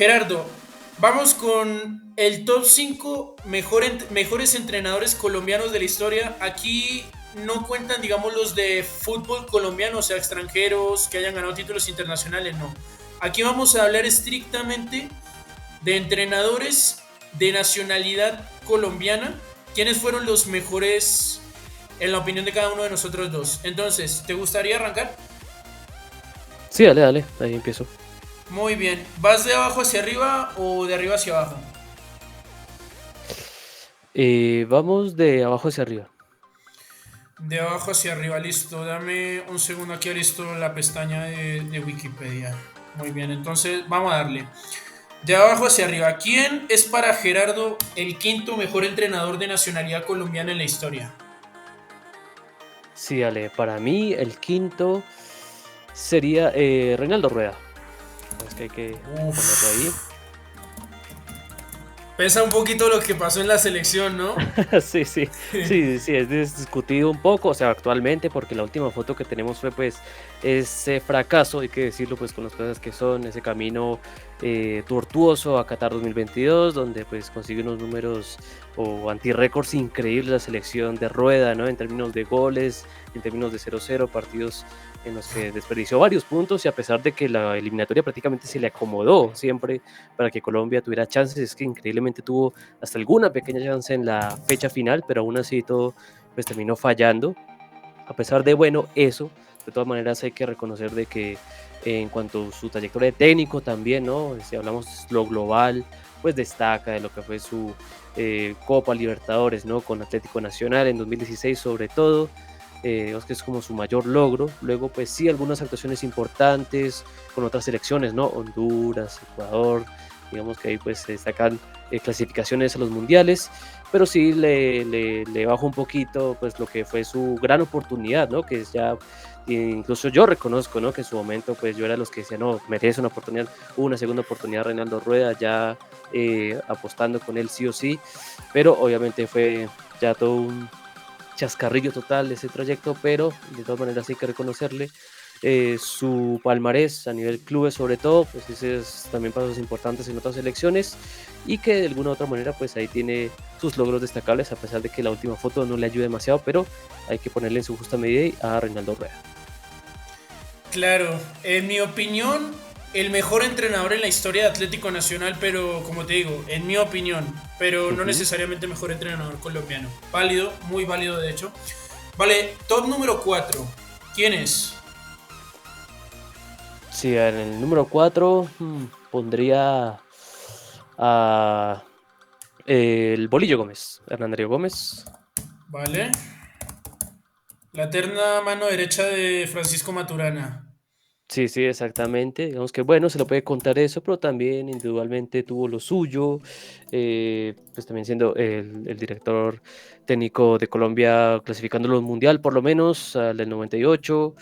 Gerardo, vamos con el top 5 mejores entrenadores colombianos de la historia. Aquí no cuentan, digamos, los de fútbol colombiano, o sea, extranjeros que hayan ganado títulos internacionales, no. Aquí vamos a hablar estrictamente de entrenadores de nacionalidad colombiana. ¿Quiénes fueron los mejores en la opinión de cada uno de nosotros dos? Entonces, ¿te gustaría arrancar? Sí, dale, dale, ahí empiezo. Muy bien. ¿Vas de abajo hacia arriba o de arriba hacia abajo? Vamos de abajo hacia arriba. De abajo hacia arriba, listo. Dame un segundo aquí, listo la pestaña de Wikipedia. Muy bien, entonces vamos a darle. De abajo hacia arriba, ¿quién es para Gerardo el quinto mejor entrenador de nacionalidad colombiana en la historia? Sí, dale, para mí el quinto sería Reinaldo Rueda. Es que hay que ponerlo ahí. Uf. Pesa un poquito lo que pasó en la selección, ¿no? Sí, sí, sí, sí, es discutido un poco, o sea, actualmente, porque la última foto que tenemos fue pues ese fracaso, hay que decirlo pues con las cosas que son, ese camino tortuoso a Qatar 2022, donde pues consigue unos números o antirrécords increíbles la selección de Rueda, ¿no? En términos de goles, en términos de 0-0, partidos en los que desperdició varios puntos y a pesar de que la eliminatoria prácticamente se le acomodó siempre para que Colombia tuviera chances, es que increíblemente tuvo hasta alguna pequeña chance en la fecha final, pero aún así todo pues terminó fallando. A pesar de, bueno, eso, de todas maneras hay que reconocer de que en cuanto a su trayectoria de técnico también, ¿no? Si hablamos de lo global, pues destaca de lo que fue su Copa Libertadores, ¿no? Con Atlético Nacional en 2016 sobre todo, digamos que es como su mayor logro. Luego, pues sí, algunas actuaciones importantes con otras selecciones, ¿no? Honduras, Ecuador, digamos que ahí pues se destacan clasificaciones a los mundiales, pero sí le bajo un poquito pues lo que fue su gran oportunidad, ¿no? Que es ya, incluso yo reconozco, ¿no? Que en su momento pues yo era de los que decían, no, merece una oportunidad, una segunda oportunidad Reinaldo Rueda, ya apostando con él sí o sí, pero obviamente fue ya todo un chascarrillo total ese trayecto, pero de todas maneras hay que reconocerle su palmarés a nivel clubes sobre todo, pues ese es también pasos importantes en otras elecciones y que de alguna u otra manera pues ahí tiene sus logros destacables a pesar de que la última foto no le ayuda demasiado, pero hay que ponerle en su justa medida a Reinaldo Rueda. Claro, en mi opinión, el mejor entrenador en la historia de Atlético Nacional, pero como te digo, en mi opinión, pero no Ujú. necesariamente mejor entrenador colombiano. Válido, muy válido de hecho. Vale, top número 4. ¿Quién es? Sí, en el número 4 pondría a el Bolillo Gómez, Hernán Darío Gómez. Vale. La eterna mano derecha de Francisco Maturana. Sí, sí, exactamente. Digamos que bueno, se le puede contar eso, pero también individualmente tuvo lo suyo. Pues también siendo el director técnico de Colombia, clasificándolo al Mundial por lo menos al del 98.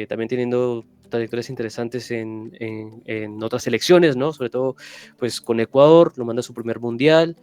También teniendo trayectorias interesantes en otras selecciones, ¿no? Sobre todo, pues con Ecuador, lo manda a su primer Mundial.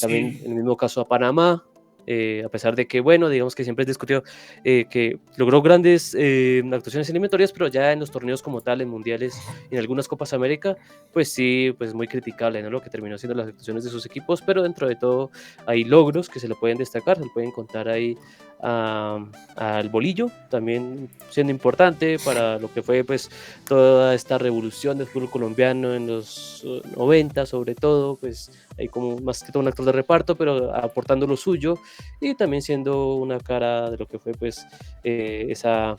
También Sí. en el mismo caso a Panamá. A pesar de que, bueno, digamos que siempre es discutido que logró grandes actuaciones eliminatorias, pero ya en los torneos como tal, en mundiales y en algunas Copas América, pues sí, pues muy criticable, ¿no? Lo que terminó siendo las actuaciones de sus equipos, pero dentro de todo hay logros que se le pueden destacar, se le pueden contar ahí al Bolillo, también siendo importante para lo que fue pues toda esta revolución del fútbol colombiano en los 90 sobre todo, pues ahí como más que todo un actor de reparto, pero aportando lo suyo y también siendo una cara de lo que fue pues esa,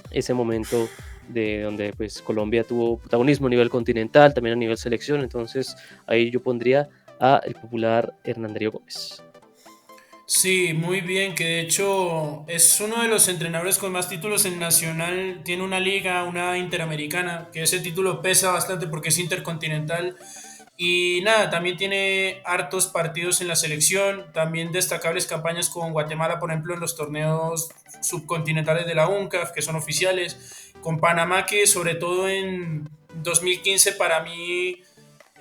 ese momento de donde pues Colombia tuvo protagonismo a nivel continental, también a nivel selección, entonces ahí yo pondría a el popular Hernán Darío Gómez. Sí, muy bien, que de hecho es uno de los entrenadores con más títulos en Nacional. Tiene una liga, una interamericana, que ese título pesa bastante porque es intercontinental. Y nada, también tiene hartos partidos en la selección, también destacables campañas con Guatemala, por ejemplo, en los torneos subcontinentales de la UNCAF, que son oficiales, con Panamá, que sobre todo en 2015 para mí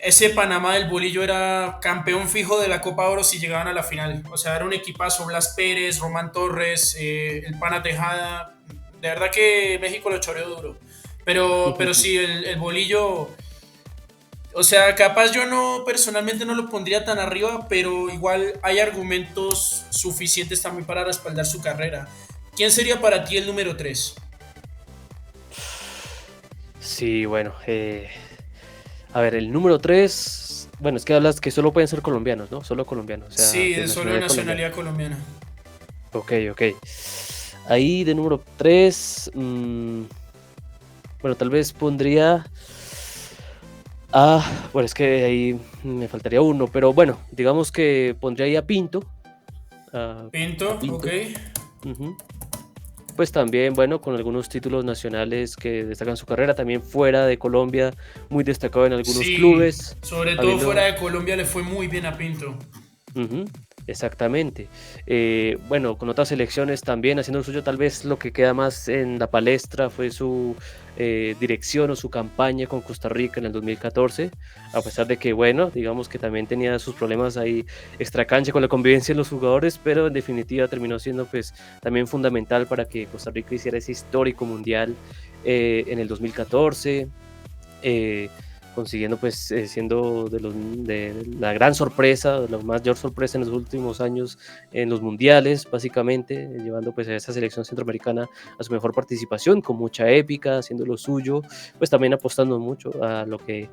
ese Panamá del Bolillo era campeón fijo de la Copa Oro si llegaban a la final. O sea, era un equipazo, Blas Pérez, Román Torres, el Pana Tejada. De verdad que México lo choreó duro. Pero sí, el Bolillo O sea, capaz yo no, personalmente no lo pondría tan arriba, pero igual hay argumentos suficientes también para respaldar su carrera. ¿Quién sería para ti el número 3? Sí, bueno, a ver, el número 3, bueno, es que hablas que solo pueden ser colombianos, ¿no? Solo colombianos, o sea, Sí, de de solo de nacionalidad colombiana. nacionalidad colombiana. Ok, ok. Ahí de número 3, bueno, tal vez pondría... bueno, es que ahí me faltaría uno, pero bueno, digamos que pondría ahí a Pinto, a Pinto, ok. Pinto. Ujú. Pues también, bueno, con algunos títulos nacionales que destacan su carrera, también fuera de Colombia, muy destacado en algunos Sí, clubes, sobre todo fuera habiendo... de Colombia le fue muy bien a Pinto. Ujú, exactamente. Bueno, con otras selecciones también haciendo lo suyo, tal vez lo que queda más en la palestra fue su dirección o su campaña con Costa Rica en el 2014, a pesar de que, bueno, digamos que también tenía sus problemas ahí extracancha con la convivencia de los jugadores, pero en definitiva terminó siendo pues también fundamental para que Costa Rica hiciera ese histórico mundial en el 2014. eh, Consiguiendo pues siendo de la gran sorpresa, de la mayor sorpresa en los últimos años en los mundiales, básicamente, llevando pues a esa selección centroamericana a su mejor participación, con mucha épica, haciendo lo suyo, pues también apostando mucho a lo que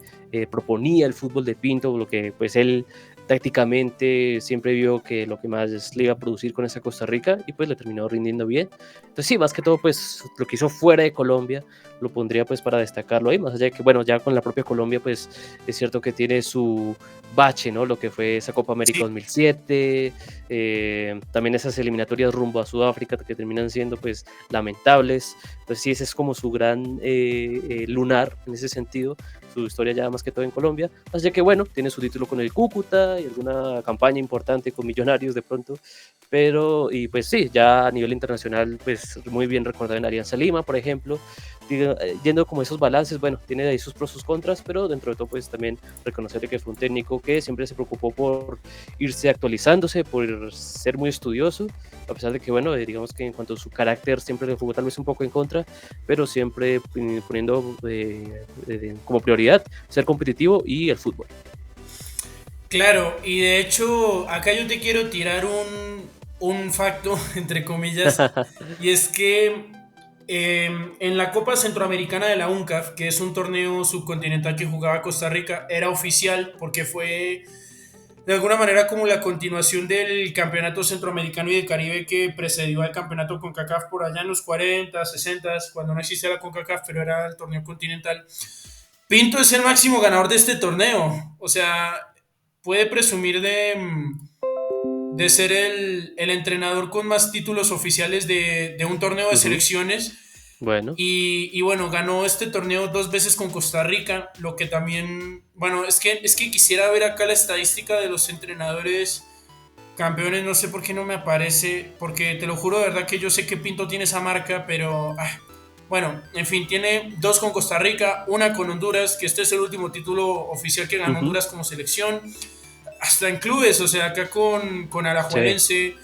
proponía el fútbol de Pinto, lo que pues él tácticamente siempre vio que lo que más le iba a producir con esa Costa Rica y pues le terminó rindiendo bien. Entonces sí, más que todo pues lo que hizo fuera de Colombia lo pondría pues para destacarlo ahí, más allá de que, bueno, ya con la propia Colombia pues es cierto que tiene su bache, ¿no? Lo que fue esa Copa América Sí, 2007, también esas eliminatorias rumbo a Sudáfrica que terminan siendo pues lamentables, entonces sí, ese es como su gran lunar en ese sentido, su historia ya más que todo en Colombia, así que bueno, tiene su título con el Cúcuta y alguna campaña importante con Millonarios de pronto, pero y pues sí, ya a nivel internacional pues muy bien recordado en Alianza Lima, por ejemplo, yendo como esos balances, bueno, tiene ahí sus pros, sus contras, pero dentro de todo pues también reconocerle que fue un técnico que siempre se preocupó por irse actualizándose, por ser muy estudioso, a pesar de que, bueno, digamos que en cuanto a su carácter siempre le jugó tal vez un poco en contra, pero siempre poniendo como prioridad ser competitivo y el fútbol. claro, y de hecho, acá yo te quiero tirar un facto, entre comillas, y es que en la Copa Centroamericana de la UNCAF, que es un torneo subcontinental que jugaba Costa Rica, era oficial porque fue de alguna manera como la continuación del campeonato centroamericano y de Caribe que precedió al campeonato CONCACAF por allá en los 40, 60, cuando no existía la CONCACAF, pero era el torneo continental. Pinto es el máximo ganador de este torneo, o sea, puede presumir de ser el entrenador con más títulos oficiales de un torneo de Ujú. selecciones. Bueno, Y bueno, ganó este torneo 2 veces con Costa Rica, lo que también, bueno, es que quisiera ver acá la estadística de los entrenadores campeones, no sé por qué no me aparece, porque te lo juro de verdad que yo sé que Pinto tiene esa marca, pero bueno, en fin, tiene 2 con Costa Rica, una con Honduras, que este es el último título oficial que ganó ujú, Honduras como selección, hasta en clubes, o sea, acá con sí, Alajuelense. Y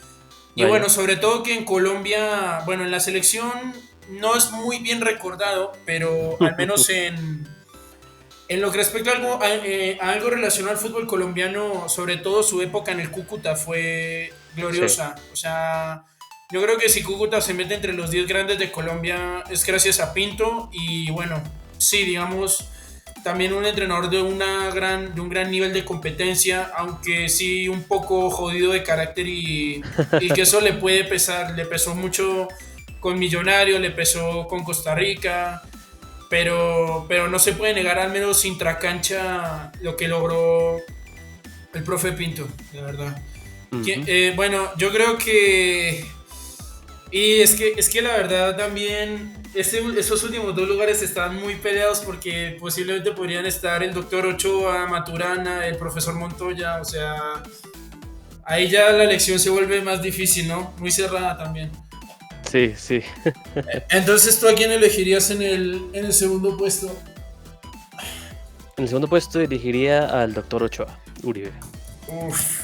vaya. bueno, sobre todo que en Colombia, bueno, en la selección no es muy bien recordado, pero al menos en lo que respecta a algo relacionado al fútbol colombiano, sobre todo su época en el Cúcuta fue Sí. gloriosa. O sea, yo creo que si Cúcuta se mete entre los 10 grandes de Colombia es gracias a Pinto y bueno, sí, digamos, también un entrenador de un gran nivel de competencia, aunque sí un poco jodido de carácter y que eso le puede pesar, le pesó mucho con Millonario, le pesó con Costa Rica, pero no se puede negar al menos intracancha lo que logró el profe Pinto, la verdad. Ujú. Bueno, yo creo que... Y es que la verdad también esos últimos 2 lugares están muy peleados porque posiblemente podrían estar el doctor Ochoa, Maturana, el profesor Montoya, o sea, ahí ya la elección se vuelve más difícil, ¿no? Muy cerrada también. Sí, sí. Entonces, ¿tú a quién elegirías en el segundo puesto? En el segundo puesto dirigiría al doctor Ochoa Uribe. Uf,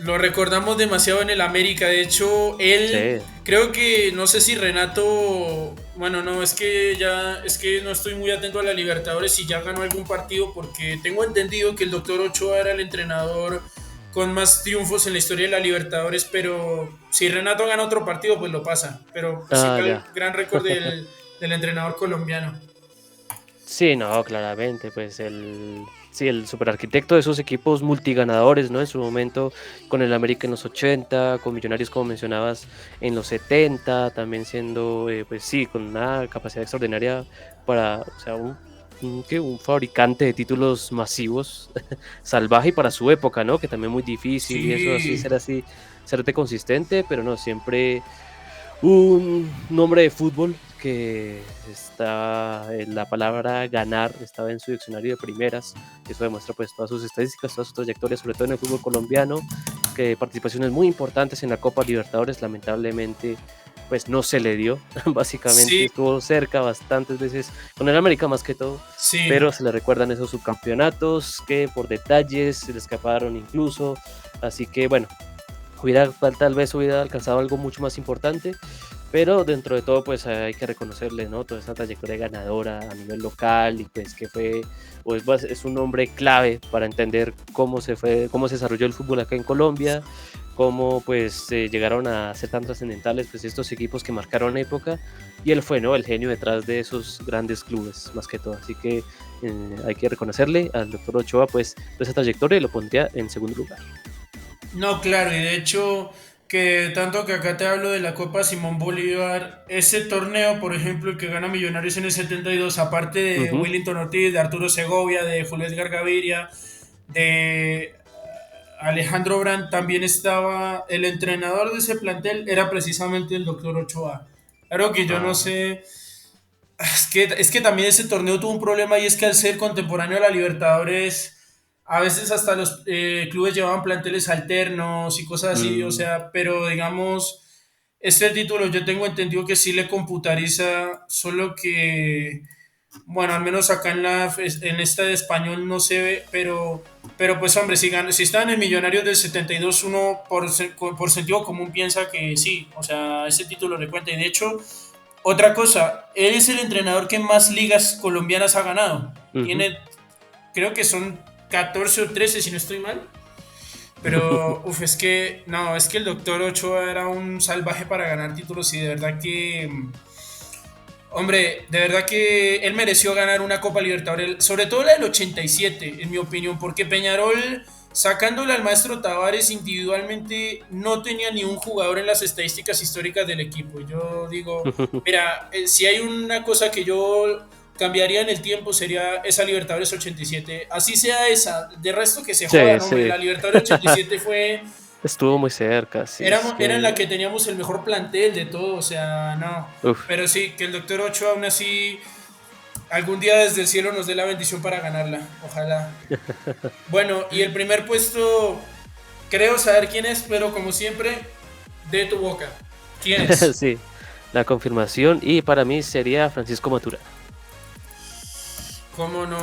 lo recordamos demasiado en el América. De hecho, él, Sí. creo que, no sé si Renato, bueno, no, es que no estoy muy atento a la Libertadores si ya ganó algún partido, porque tengo entendido que el doctor Ochoa era el entrenador con más triunfos en la historia de la Libertadores, pero si Renato gana otro partido, pues lo pasa. Pero sí Ah, fue el ya. gran récord del entrenador colombiano. Sí, no, claramente, pues sí, el superarquitecto de esos equipos multiganadores, ¿no? En su momento con el América en los 80, con Millonarios, como mencionabas, en los 70, también siendo, pues sí, con una capacidad extraordinaria para, o sea, un fabricante de títulos masivos, salvaje y para su época, ¿no? Que también muy difícil y eso, Sí, así, serte consistente, pero no, siempre un nombre de fútbol que está en la palabra ganar, estaba en su diccionario de primeras. Eso demuestra pues todas sus estadísticas, toda su trayectoria, sobre todo en el fútbol colombiano, que participaciones muy importantes en la Copa Libertadores, lamentablemente pues no se le dio, básicamente sí, estuvo cerca bastantes veces con el América más que todo, sí. pero se le recuerdan esos subcampeonatos que por detalles se le escaparon incluso, así que bueno, tal vez hubiera alcanzado algo mucho más importante, pero dentro de todo pues hay que reconocerle, ¿no? Toda esa trayectoria ganadora a nivel local y pues que fue, pues es un hombre clave para entender cómo se desarrolló el fútbol acá en Colombia, cómo pues llegaron a ser tan trascendentales pues estos equipos que marcaron época y él fue, ¿no? El genio detrás de esos grandes clubes más que todo, así que hay que reconocerle al doctor Ochoa pues toda esa trayectoria y lo pondría en segundo lugar. No, claro, y de hecho, que tanto que acá te hablo de la Copa Simón Bolívar, ese torneo, por ejemplo, el que gana Millonarios en el 72, aparte de Ujú. Willington Ortiz, de Arturo Segovia, de Julio Edgar Gaviria, de Alejandro Brandt, también estaba el entrenador de ese plantel, era precisamente el doctor Ochoa. Claro que yo no Ah, sé, es que también ese torneo tuvo un problema y es que al ser contemporáneo a la Libertadores, a veces hasta los clubes llevaban planteles alternos y cosas así, o mm, sea, pero digamos, este título yo tengo entendido que sí le computariza, solo que, bueno, al menos acá en esta de español no se ve, pero pues hombre, si están en Millonarios del 72 uno por sentido común piensa que sí, o sea, ese título le cuenta, y de hecho otra cosa, él es el entrenador que más ligas colombianas ha ganado. ujú. Tiene, creo que son 14 o 13 si no estoy mal. Pero, uff, es que, no, es que el doctor Ochoa era un salvaje para ganar títulos y de verdad que, hombre, de verdad que él mereció ganar una Copa Libertadores, sobre todo la del 87, en mi opinión, porque Peñarol, sacándole al maestro Tavares individualmente, no tenía ni un jugador en las estadísticas históricas del equipo. Yo digo, mira, si hay una cosa que yo cambiaría en el tiempo sería esa Libertadores 87. Así sea esa, de resto que se Sí, jodan, hombre. sí. La Libertadores 87 fue Estuvo muy cerca, sí, es era en la que, que teníamos el mejor plantel de todo, o sea, no. uf, Pero sí, que el doctor Ocho aún así algún día desde el cielo nos dé la bendición para ganarla. Ojalá. Bueno, y el primer puesto, creo saber quién es, pero como siempre, de tu boca. ¿Quién es? sí, la confirmación y para mí sería Francisco Maturana. ¿Cómo no?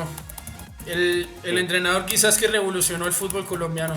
El Sí, entrenador quizás que revolucionó el fútbol colombiano,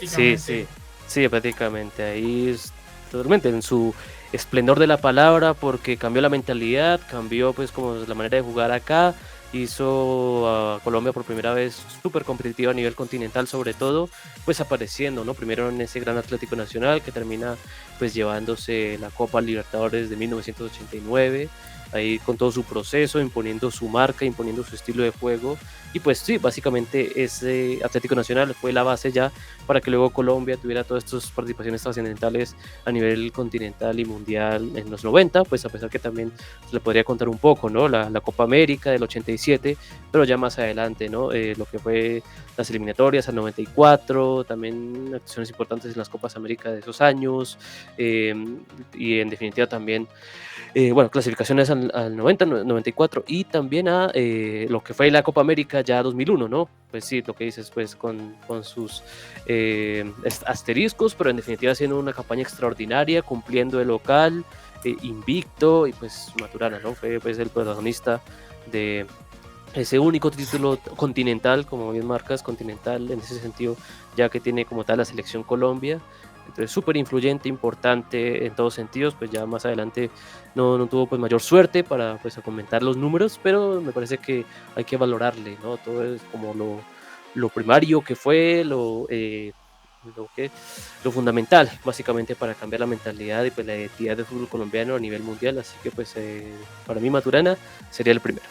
sí, prácticamente. sí, sí, prácticamente ahí es totalmente en su esplendor de la palabra porque cambió la mentalidad, cambió pues como la manera de jugar acá, hizo a Colombia por primera vez súper competitiva a nivel continental sobre todo, pues apareciendo, ¿no? Primero en ese gran Atlético Nacional que termina pues llevándose la Copa Libertadores de 1989, ahí con todo su proceso, imponiendo su marca, imponiendo su estilo de juego y pues sí, básicamente ese Atlético Nacional fue la base ya para que luego Colombia tuviera todas estas participaciones trascendentales a nivel continental y mundial en los 90, pues a pesar que también se le podría contar un poco, ¿no? La Copa América del 87, pero ya más adelante, ¿no? Lo que fue las eliminatorias al 94, también acciones importantes en las Copas América de esos años, y en definitiva también bueno, clasificaciones al 90, 94 y también a lo que fue la Copa América ya 2001, ¿no? Pues sí, lo que dices, pues con sus asteriscos, pero en definitiva haciendo una campaña extraordinaria, cumpliendo el local, invicto y pues Maturana, ¿no? Fue pues el protagonista de, ese único título continental, como bien marcas, continental en ese sentido, ya que tiene como tal la selección Colombia. Entonces, súper influyente, importante en todos sentidos, pues ya más adelante no tuvo pues mayor suerte para pues aumentar los números, pero me parece que hay que valorarle, ¿no? Todo es como lo primario que fue, lo que, lo fundamental, básicamente, para cambiar la mentalidad y pues la identidad del fútbol colombiano a nivel mundial. Así que pues para mí Maturana sería el primero.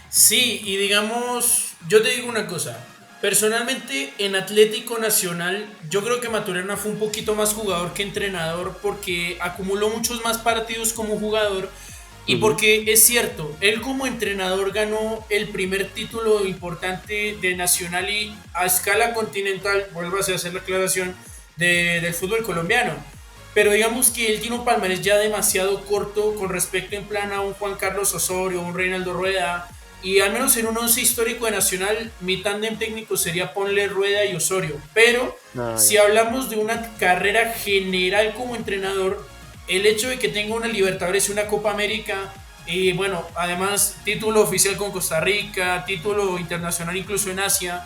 Sí, y digamos, yo te digo una cosa. Personalmente, en Atlético Nacional, yo creo que Maturana fue un poquito más jugador que entrenador porque acumuló muchos más partidos como jugador y Ujú. porque es cierto, él como entrenador ganó el primer título importante de Nacional y a escala continental, vuelvo a hacer la aclaración, del fútbol colombiano. Pero digamos que él tiene un palmarés ya demasiado corto con respecto en plan a un Juan Carlos Osorio, un Reinaldo Rueda, y al menos en un once histórico de Nacional, mi tándem técnico sería Ponle, Rueda y Osorio. Pero Ah, si ya. hablamos de una carrera general como entrenador, el hecho de que tenga una Libertadores y una Copa América, y bueno, además título oficial con Costa Rica, título internacional incluso en Asia,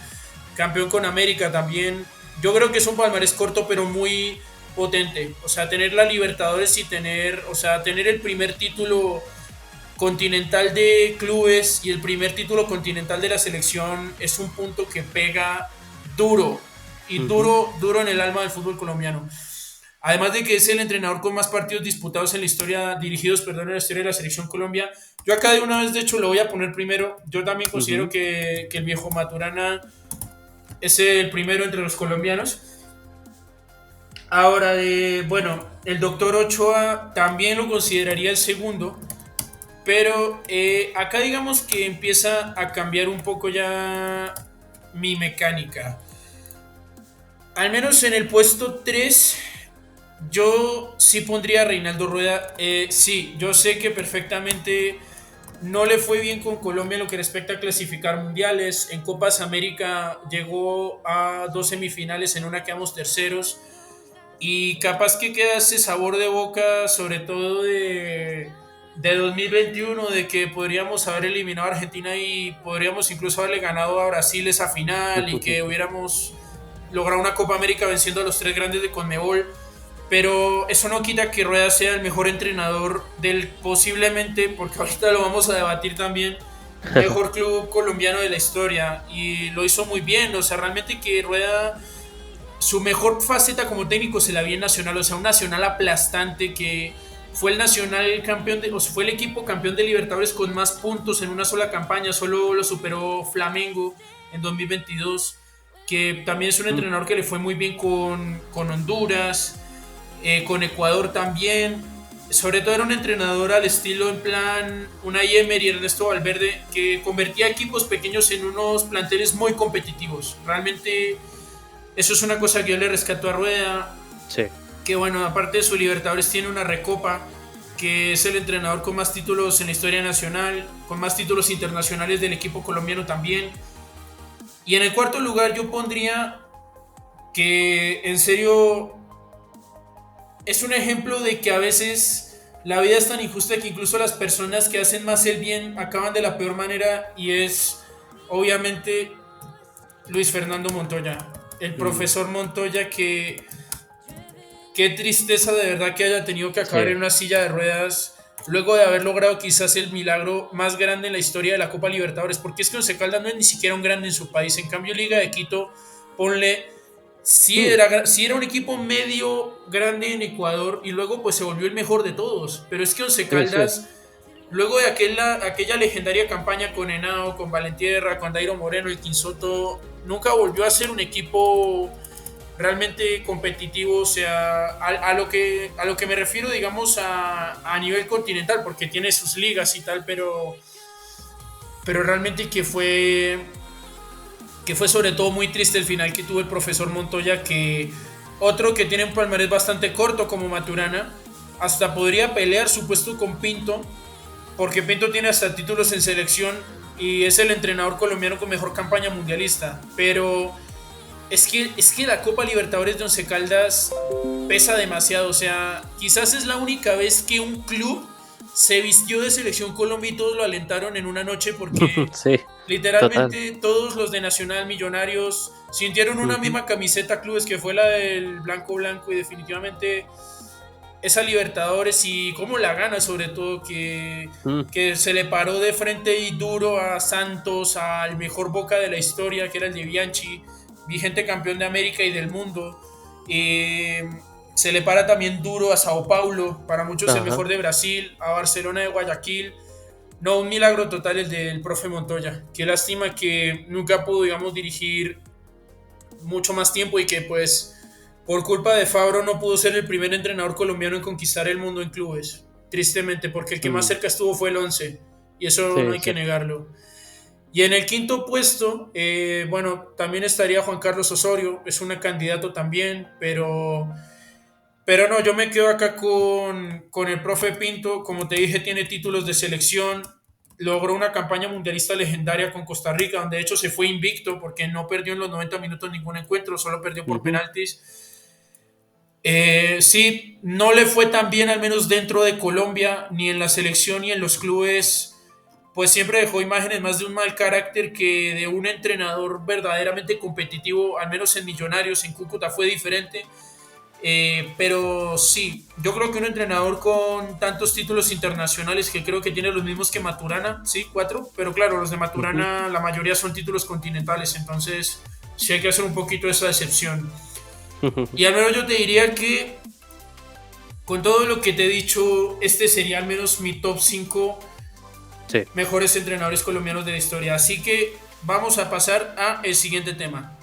campeón con América también, yo creo que es un palmarés corto pero muy potente. O sea, tener la Libertadores y tener, o sea, tener el primer título continental de clubes y el primer título continental de la selección es un punto que pega duro y Ujú. duro en el alma del fútbol colombiano. Además de que es el entrenador con más partidos disputados en la historia, dirigidos, perdón, en la historia de la selección Colombia. Yo acá de una vez, de hecho, lo voy a poner primero. Yo también considero Ujú. que el viejo Maturana es el primero entre los colombianos. Ahora, bueno, el doctor Ochoa también lo consideraría el segundo. Pero acá digamos que empieza a cambiar un poco ya mi mecánica. Al menos en el puesto 3 yo sí pondría a Reinaldo Rueda. Sí, yo sé que perfectamente no le fue bien con Colombia en lo que respecta a clasificar mundiales. En Copas América llegó a dos semifinales, en una quedamos terceros. Y capaz que queda ese sabor de boca, sobre todo de 2021, de que podríamos haber eliminado a Argentina y podríamos incluso haberle ganado a Brasil esa final y que hubiéramos logrado una Copa América venciendo a los tres grandes de Conmebol. Pero eso no quita que Rueda sea el mejor entrenador del posiblemente, porque ahorita lo vamos a debatir también, mejor club colombiano de la historia. Y lo hizo muy bien, o sea, realmente que Rueda su mejor faceta como técnico se la vi en Nacional, o sea, un Nacional aplastante que fue el Nacional campeón de, o sea, fue el equipo campeón de Libertadores con más puntos en una sola campaña, solo lo superó Flamengo en 2022, que también es un Mm. entrenador que le fue muy bien con Honduras, con Ecuador también. Sobre todo era un entrenador al estilo en plan Unai Emery y Ernesto Valverde que convertía equipos pequeños en unos planteles muy competitivos. Realmente eso es una cosa que yo le rescato a Rueda, Sí. que bueno, aparte de su Libertadores tiene una Recopa, que es el entrenador con más títulos en la historia nacional, con más títulos internacionales del equipo colombiano también. Y en el cuarto lugar yo pondría que en serio es un ejemplo de que a veces la vida es tan injusta que incluso las personas que hacen más el bien acaban de la peor manera y es obviamente Luis Fernando Montoya, el Mm. profesor Montoya que qué tristeza de verdad que haya tenido que acabar Sí. en una silla de ruedas luego de haber logrado quizás el milagro más grande en la historia de la Copa Libertadores, porque es que Once Caldas no es ni siquiera un grande en su país, en cambio Liga de Quito, ponle, Mm. sí era un equipo medio grande en Ecuador y luego pues se volvió el mejor de todos, pero es que Once Sí, sí. Caldas, luego de aquella legendaria campaña con Henao, con Valentierra, con Dairo Moreno, el Quinsoto, nunca volvió a ser un equipo realmente competitivo, o sea, a lo que me refiero, digamos, a nivel continental, porque tiene sus ligas y tal, pero realmente que fue sobre todo muy triste el final que tuvo el profesor Montoya, que otro que tiene un palmarés bastante corto como Maturana, hasta podría pelear su puesto con Pinto, porque Pinto tiene hasta títulos en selección y es el entrenador colombiano con mejor campaña mundialista, pero es que la Copa Libertadores de Once Caldas pesa demasiado. O sea, quizás es la única vez que un club se vistió de Selección Colombia y todos lo alentaron en una noche porque Sí, total. literalmente todos los de Nacional Millonarios sintieron una Ujú. misma camiseta clubes que fue la del blanco blanco y definitivamente esa Libertadores y cómo la gana sobre todo Mm, que se le paró de frente y duro a Santos, al mejor Boca de la historia que era el de Bianchi, vigente campeón de América y del mundo. Eh, Se le para también duro a Sao Paulo, para muchos el ajá. mejor de Brasil, a Barcelona de Guayaquil. No, un milagro total el del profe Montoya. Qué lástima que nunca pudo, digamos, dirigir mucho más tiempo y que pues por culpa de Fabro no pudo ser el primer entrenador colombiano en conquistar el mundo en clubes. Tristemente, porque el que más Mm, cerca estuvo fue el 11 y sí, eso no hay es que cierto. negarlo. Y en el quinto puesto, bueno, también estaría Juan Carlos Osorio, es un candidato también, pero no, yo me quedo acá con el profe Pinto. Como te dije, tiene títulos de selección. Logró una campaña mundialista legendaria con Costa Rica, donde de hecho se fue invicto porque no perdió en los 90 minutos ningún encuentro, solo perdió por Ujú, penaltis. Sí, no le fue tan bien, al menos dentro de Colombia, ni en la selección ni en los clubes. Pues siempre dejó imágenes más de un mal carácter que de un entrenador verdaderamente competitivo, al menos en Millonarios. En Cúcuta fue diferente. Pero sí, yo creo que un entrenador con tantos títulos internacionales, que creo que tiene los mismos que Maturana, sí, 4, pero claro, los de ujú. Maturana la mayoría son títulos continentales, entonces sí hay que hacer un poquito esa excepción. Y al menos yo te diría que con todo lo que te he dicho, este sería al menos mi top 5 Sí. mejores entrenadores colombianos de la historia. Así que vamos a pasar a el siguiente tema.